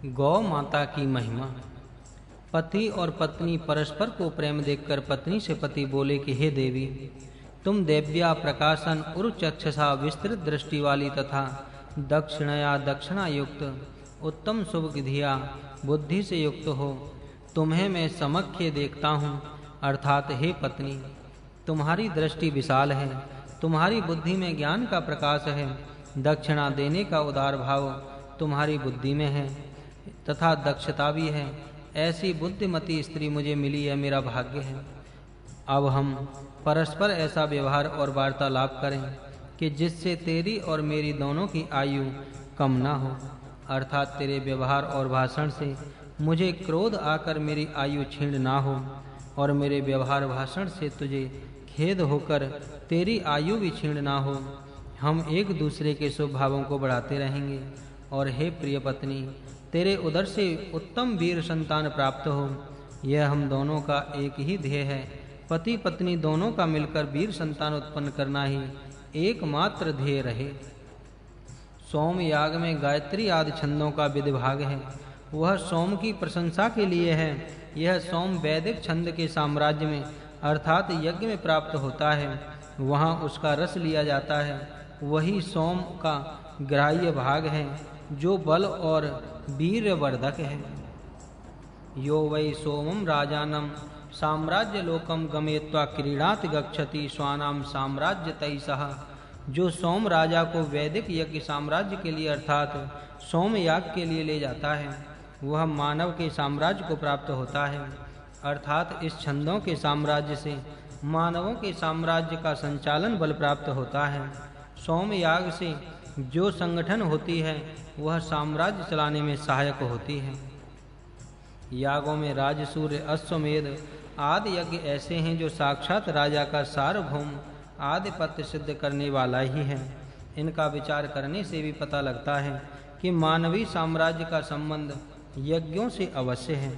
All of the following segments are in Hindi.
गौ माता की महिमा। पति और पत्नी परस्पर को प्रेम देखकर पत्नी से पति बोले कि हे देवी, तुम देव्या प्रकाशन उरुचक्षसा विस्तृत दृष्टि वाली तथा दक्षिणा युक्त उत्तम शुभ विधिया बुद्धि से युक्त हो। तुम्हें मैं समक्ष देखता हूँ, अर्थात हे पत्नी, तुम्हारी दृष्टि विशाल है, तुम्हारी बुद्धि में ज्ञान का प्रकाश है, दक्षिणा देने का उदार भाव तुम्हारी बुद्धि में है तथा दक्षता भी है। ऐसी बुद्धिमती स्त्री मुझे मिली, है मेरा भाग्य है। अब हम परस्पर ऐसा व्यवहार और वार्तालाप करें कि जिससे तेरी और मेरी दोनों की आयु कम ना हो, अर्थात तेरे व्यवहार और भाषण से मुझे क्रोध आकर मेरी आयु क्षीण ना हो और मेरे व्यवहार भाषण से तुझे खेद होकर तेरी आयु भी क्षीण ना हो। हम एक दूसरे के शुभ भावों को बढ़ाते रहेंगे और हे प्रिय पत्नी, तेरे उदर से उत्तम वीर संतान प्राप्त हो। यह हम दोनों का एक ही ध्येय है। पति पत्नी दोनों का मिलकर वीर संतान उत्पन्न करना ही एकमात्र ध्येय रहे। सोम याग में गायत्री आदि छंदों का विधिभाग है, वह सोम की प्रशंसा के लिए है। यह सोम वैदिक छंद के साम्राज्य में अर्थात यज्ञ में प्राप्त होता है, वहाँ उसका रस लिया जाता है। वही सोम का ग्राह्य भाग है जो बल और वीर्यवर्धक है। यो वै सोमम राजानम साम्राज्य लोकम गमेत्वा क्रीडाति गच्छति स्वानाम साम्राज्य तैसह। जो सोम राजा को वैदिक यज्ञ साम्राज्य के लिए अर्थात सोम याग के लिए ले जाता है, वह मानव के साम्राज्य को प्राप्त होता है। अर्थात इस छंदों के साम्राज्य से मानवों के साम्राज्य का संचालन बल प्राप्त होता है। सोम याग से जो संगठन होती है वह साम्राज्य चलाने में सहायक होती है। यागों में राजसूय, अश्वमेध आदि यज्ञ ऐसे हैं जो साक्षात राजा का सार्वभौम आधिपत्य सिद्ध करने वाला ही है। इनका विचार करने से भी पता लगता है कि मानवीय साम्राज्य का संबंध यज्ञों से अवश्य है।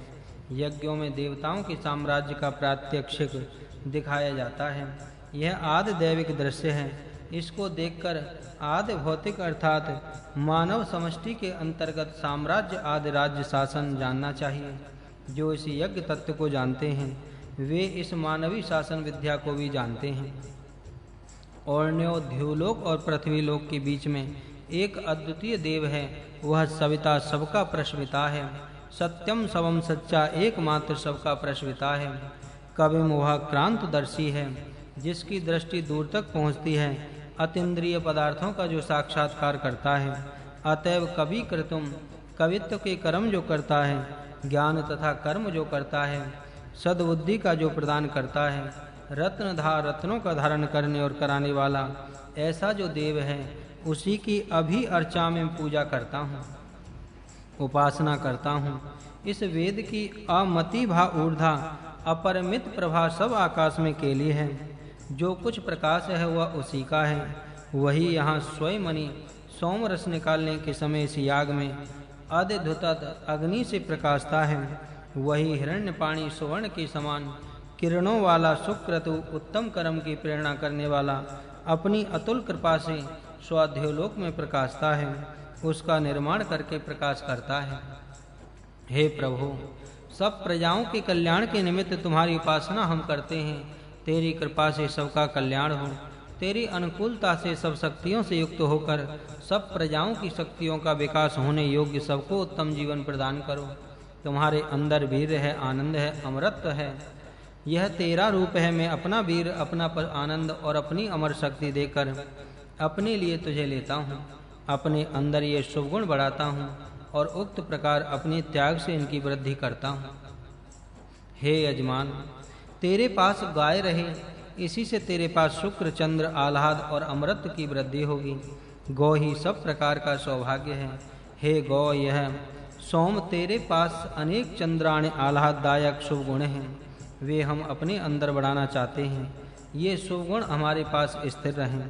यज्ञों में देवताओं के साम्राज्य का प्रात्यक्षिक दिखाया जाता है। यह आदि दैविक दृश्य है। इसको देखकर आदि भौतिक अर्थात मानव समष्टि के अंतर्गत साम्राज्य आदि राज्य शासन जानना चाहिए। जो इस यज्ञ तत्व को जानते हैं वे इस मानवीय शासन विद्या को भी जानते हैं। और्ण्यो ध्युलोक और पृथ्वीलोक के बीच में एक अद्वितीय देव है, वह सविता सबका प्रश्विता है। सत्यम सबम सच्चा एकमात्र सबका प्रश्विता है। कविम वह क्रांतदर्शी है, जिसकी दृष्टि दूर तक पहुँचती है। अतीन्द्रिय पदार्थों का जो साक्षात्कार करता है। अतएव कवि कृतुम कवित्व के कर्म जो करता है, ज्ञान तथा कर्म जो करता है, सद्बुद्धि का जो प्रदान करता है, रत्नधार रत्नों का धारण करने और कराने वाला ऐसा जो देव है, उसी की अभी अर्चा में पूजा करता हूँ, उपासना करता हूँ। इस वेद की अमति भा ऊर्धा अपरिमित प्रभा सब आकाश में के लिए है। जो कुछ प्रकाश है वह उसी का है। वही यहाँ स्वयं सोम रस निकालने के समय इस याग में अद्भुत अग्नि से प्रकाशता है। वही हिरण्यपाणी सुवर्ण के समान किरणों वाला सुक्रतु उत्तम कर्म की प्रेरणा करने वाला अपनी अतुल कृपा से स्वाध्योलोक में प्रकाशता है, उसका निर्माण करके प्रकाश करता है। हे प्रभु, सब प्रजाओं के कल्याण के निमित्त तुम्हारी उपासना हम करते हैं। तेरी कृपा से सबका कल्याण हो। तेरी अनुकूलता से सब शक्तियों से युक्त होकर सब प्रजाओं की शक्तियों का विकास होने योग्य सबको उत्तम जीवन प्रदान करो। तुम्हारे अंदर वीर है, आनंद है, अमरत्व है। यह तेरा रूप है। मैं अपना वीर, अपना आनंद और अपनी अमर शक्ति देकर अपने लिए तुझे लेता हूँ। अपने अंदर ये शुभ गुण बढ़ाता हूँ और उक्त प्रकार अपने त्याग से इनकी वृद्धि करता हूँ। हे यजमान, तेरे पास गाय रहे, इसी से तेरे पास शुक्र, चंद्र, आह्लाद और अमृत की वृद्धि होगी। गौ ही सब प्रकार का सौभाग्य है। हे गौ, यह सोम तेरे पास अनेक चंद्राण आह्लाददायक शुभ गुण हैं, वे हम अपने अंदर बढ़ाना चाहते हैं। ये शुभ गुण हमारे पास स्थिर रहें।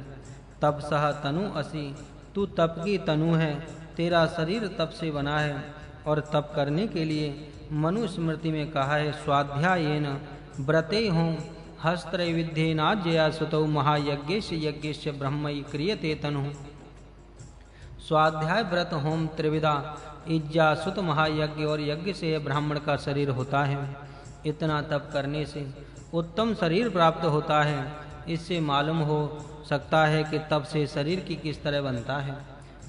तप सह तनु असी, तू तप की तनु है। तेरा शरीर तप से बना है और तप करने के लिए मनुस्मृति में कहा है, स्वाध्यायेन व्रते हों हस्त्रविद्येनाज्ञया सुतौ महायज्ञेश यज्ञेश ब्रह्मई क्रियते तनु। स्वाध्याय व्रत होम त्रिविधा इज्जा सुत महायज्ञ और यज्ञ से ब्राह्मण का शरीर होता है। इतना तप करने से उत्तम शरीर प्राप्त होता है। इससे मालूम हो सकता है कि तप से शरीर की किस तरह बनता है।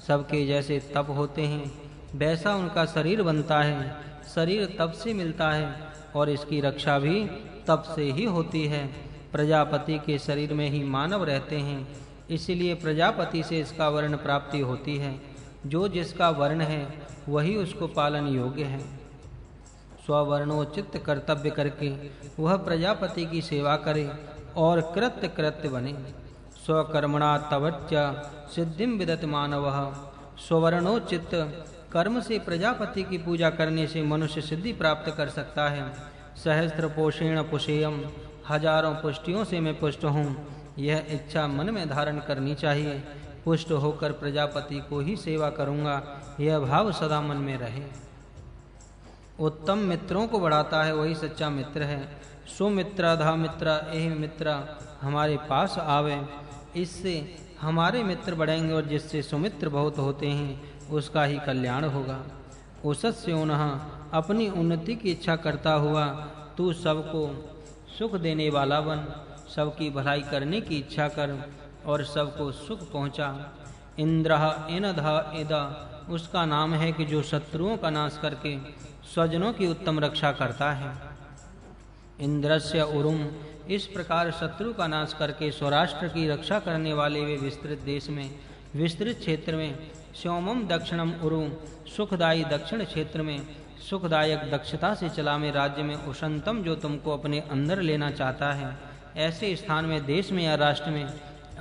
सबके जैसे तप होते हैं वैसा उनका शरीर बनता है। शरीर तप से मिलता है और इसकी रक्षा भी तप से ही होती है। प्रजापति के शरीर में ही मानव रहते हैं, इसलिए प्रजापति से इसका वर्ण प्राप्ति होती है। जो जिसका वर्ण है वही उसको पालन योग्य है। स्ववर्णोचित कर्तव्य करके वह प्रजापति की सेवा करे और कृत्य कृत्य बने। स्वकर्मणा तवच्च सिद्धिं विदत मानवः। स्ववर्णोचित कर्म से प्रजापति की पूजा करने से मनुष्य सिद्धि प्राप्त कर सकता है। सहस्त्र पोषेण पुषेयम, हजारों पुष्टियों से मैं पुष्ट हूँ, यह इच्छा मन में धारण करनी चाहिए। पुष्ट होकर प्रजापति को ही सेवा करूँगा, यह भाव सदा मन में रहे। उत्तम मित्रों को बढ़ाता है वही सच्चा मित्र है। सुमित्र धा मित्र एहि मित्र हमारे पास आवे, इससे हमारे मित्र बढ़ेंगे और जिससे सुमित्र बहुत होते हैं उसका ही कल्याण होगा। उसस्योनः अपनी उन्नति की इच्छा करता हुआ तू सबको सुख देने वाला बन, सबकी भलाई करने की इच्छा कर और सबको सुख पहुंचा। इंद्रः इनधः इदा उसका नाम है कि जो शत्रुओं का नाश करके स्वजनों की उत्तम रक्षा करता है। इंद्रस्य उरुम इस प्रकार शत्रु का नाश करके स्वराष्ट्र की रक्षा करने वाले वे विस्तृत देश में विस्तृत क्षेत्र में सोमम दक्षिणम उरु सुखदायी दक्षिण क्षेत्र में सुखदायक दक्षता से चला में राज्य में उशंतम जो तुमको अपने अंदर लेना चाहता है, ऐसे स्थान में देश में या राष्ट्र में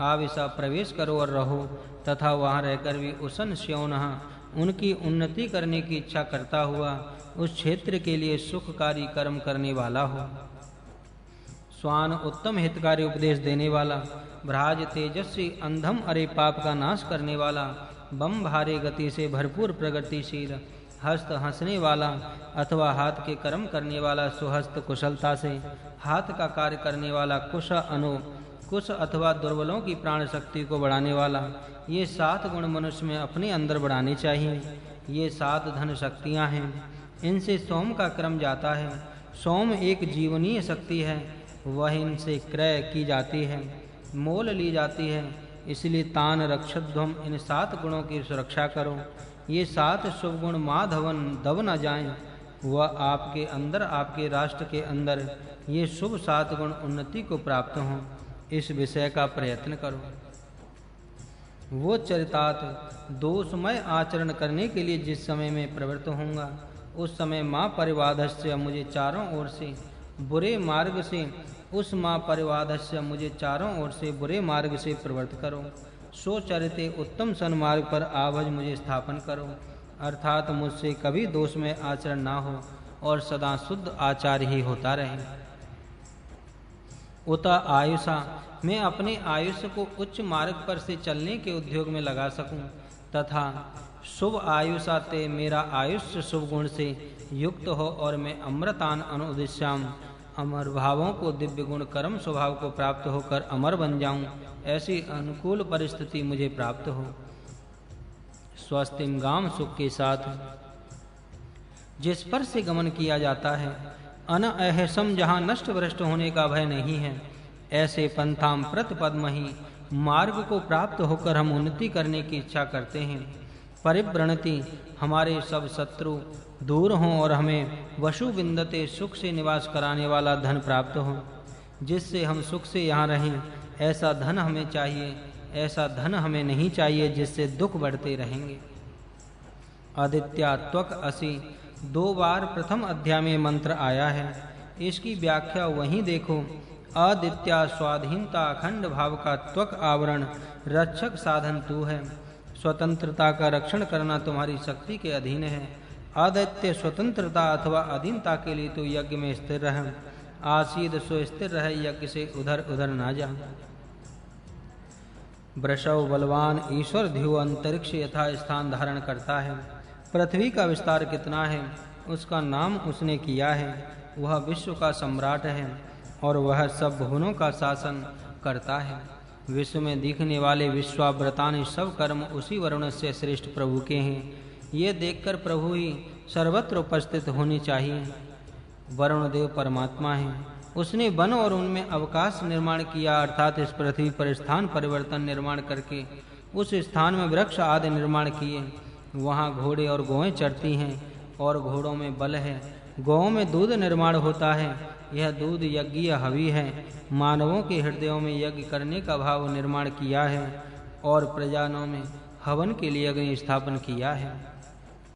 आविसा प्रवेश करो और रहो तथा वहाँ रहकर भी उसन स्योनः उनकी उन्नति करने की इच्छा करता हुआ उस क्षेत्र के लिए सुखकारी कर्म करने वाला हो। स्वान उत्तम हितकारी उपदेश देने वाला, भ्राज तेजस्वी अंधम अरे पाप का नाश करने वाला, बम भारे गति से भरपूर प्रगतिशील, हस्त हंसने वाला अथवा हाथ के कर्म करने वाला, सुहस्त कुशलता से हाथ का कार्य करने वाला, कुश अनु कुश अथवा दुर्बलों की प्राण शक्ति को बढ़ाने वाला, ये 7 गुण मनुष्य में अपने अंदर बढ़ाने चाहिए। ये 7 धन शक्तियां हैं, इनसे सोम का क्रम जाता है। सोम एक जीवनीय शक्ति है, वह इनसे क्रय की जाती है, मोल ली जाती है। इसलिए तान रक्षध्वम इन 7 गुणों की सुरक्षा करो। ये 7 शुभ गुण माधवन दब न जाएं, वह आपके अंदर आपके राष्ट्र के अंदर ये शुभ 7 गुण उन्नति को प्राप्त हों, इस विषय का प्रयत्न करो। वो चरितार्थ दोषमय आचरण करने के लिए जिस समय में प्रवृत्त होऊंगा उस समय माँ परिवादस्य मुझे चारों ओर से बुरे मार्ग से उस माँ परिवादस्य मुझे चारों ओर से बुरे मार्ग से प्रवृत्त करो। सो चरिते उत्तम सन्मार्ग पर आभज मुझे स्थापन करो, अर्थात मुझसे कभी दोष में आचरण ना हो और सदा शुद्ध आचार ही होता रहे। उत आयुषा मैं अपने आयुष्य को उच्च मार्ग पर से चलने के उद्योग में लगा सकूं तथा शुभ आयुषा ते मेरा आयुष्य शुभ गुण से युक्त हो और मैं अमृतान अनुदिश्याम अमर भावों को दिव्य गुण कर्म स्वभाव को प्राप्त होकर अमर बन जाऊं, ऐसी अनुकूल परिस्थिति मुझे प्राप्त हो। स्वस्तिम गाम सुख के साथ जिस पर से गमन किया जाता है, अनअहसम जहाँ नष्ट भ्रष्ट होने का भय नहीं है, ऐसे पंथाम प्रतिपद्महि मार्ग को प्राप्त होकर हम उन्नति करने की इच्छा करते हैं। परिव्रणति हमारे सब शत्रु दूर हों और हमें वशु विंदते सुख से निवास कराने वाला धन प्राप्त हो, जिससे हम सुख से यहाँ रहें। ऐसा धन हमें चाहिए, ऐसा धन हमें नहीं चाहिए जिससे दुख बढ़ते रहेंगे। आदित्यात्वक असि 2 बार प्रथम अध्याय में मंत्र आया है, इसकी व्याख्या वहीं देखो। आदित्या स्वाधीनता अखंड भाव का त्वक आवरण रक्षक साधन तू है। स्वतंत्रता का रक्षण करना तुम्हारी शक्ति के अधीन है। आदित्य स्वतंत्रता अथवा अधीनता के लिए तो यज्ञ में स्थिर रह, आसीद सो स्थिर रहे, यज्ञ से उधर उधर ना जा। वृषव बलवान ईश्वर ध्युव अंतरिक्ष यथा स्थान धारण करता है। पृथ्वी का विस्तार कितना है उसका नाम उसने किया है। वह विश्व का सम्राट है और वह सब भुवनों का शासन करता है। विश्व में दिखने वाले विश्वाव्रतानि सब कर्म उसी वरुण से श्रेष्ठ प्रभु के हैं। ये देखकर प्रभु ही सर्वत्र उपस्थित होने चाहिए। वरुण देव परमात्मा है, उसने वन और उनमें अवकाश निर्माण किया, अर्थात इस पृथ्वी पर स्थान परिवर्तन निर्माण करके उस स्थान में वृक्ष आदि निर्माण किए। वहाँ घोड़े और गौएं चरती हैं और घोड़ों में बल है, गौओं में दूध निर्माण होता है। यह दूध यज्ञीय हवि है। मानवों के हृदयों में यज्ञ करने का भाव निर्माण किया है और प्रजाओं में हवन के लिए अग्नि स्थापन किया है।